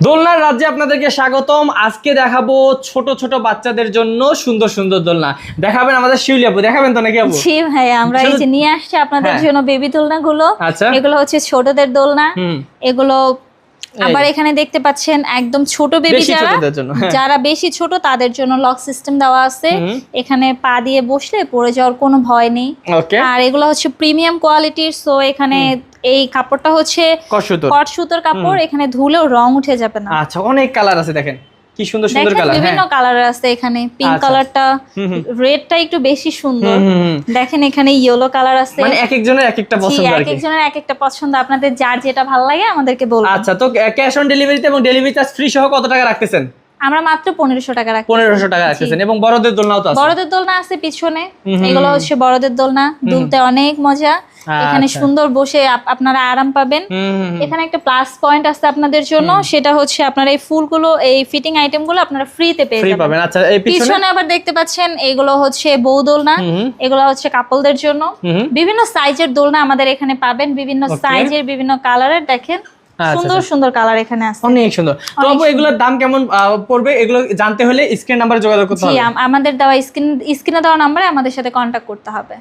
দোলনার রাজ্যে আপনাদেরকে স্বাগতম। আজকে দেখাবো ছোট ছোট বাচ্চাদের জন্য সুন্দর সুন্দর দোলনা। দেখাবেন আমাদের শিউলি আপু, দেখাবেন তো নাকি আপু? জি ভাই, আমরা এই যে নিয়ে আসছি আপনাদের হ্যাঁ। জন্য বেবি দোলনা গুলো। আচ্ছা। এগুলো হচ্ছে ছোটদের দোলনা। এগুলো আবার এখানে দেখতে পাচ্ছেন একদম ছোট বেবি যারা বেশি ছোট তাদের জন্য লক সিস্টেম দেওয়া আছে। এখানে পা দিয়ে বসলে পড়ে যাওয়ার কোনো ভয় নেই। আর এগুলো হচ্ছে প্রিমিয়াম কোয়ালিটির, সো এখানে এই কাপড়টা হচ্ছে কট সুতোর কাপড়, এখানে ধুলেও রং উঠে যাবে না। আচ্ছা, অনেক কালার আছে, দেখেন কি সুন্দর সুন্দর কালার, বিভিন্ন কালারের আছে। এখানে পিঙ্ক কালারটা, রেডটা একটু বেশি সুন্দর। দেখেন এখানে ইয়েলো কালার আছে। মানে এক একজনের এক একটা পছন্দ, আর কি এক একজনের এক একটা পছন্দ। আপনাদের যার যেটা ভালো লাগে আমাদেরকে বলবেন। আচ্ছা, তো ক্যাশ অন ডেলিভারিতে এবং ডেলিভারি চার্জ ফ্রি সহ কত টাকা রাখতেছেন? আমরা মাত্র 1500 টাকা রাখছি। 1500 টাকা রাখতেছেন। এবং বড়দের দোলনাও তো আছে? বড়দের দোলনা আছে পিছনে। এগুলো হচ্ছে বড়দের দোলনা, দুলতে অনেক মজা। এখানে সুন্দর বসে আপনারা আরাম পাবেন। এখানে একটা প্লাস পয়েন্ট আছে আপনাদের জন্য, সেটা হচ্ছে আপনারা এই ফুলগুলো, এই ফিটিং আইটেমগুলো আপনারা ফ্রিতে পেয়ে যাবেন। আচ্ছা, এই পিছনে আবার দেখতে পাচ্ছেন এগুলো হচ্ছে বউ দোলনা। এগুলো হচ্ছে কাপলদের জন্য। বিভিন্ন সাইজের দোলনা আমাদের এখানে পাবেন, বিভিন্ন সাইজের বিভিন্ন কালারের। দেখেন সুন্দর সুন্দর কালার এখানে আছে, অনেক সুন্দর। তো আপু এগুলোর দাম কেমন পড়বে? এগুলো জানতে হলে স্ক্রিন নাম্বারে যোগাযোগ করতে হবে। আমাদের দেওয়া স্ক্রিনে দেওয়া নম্বরে আমাদের সাথে কন্টাক্ট করতে হবে।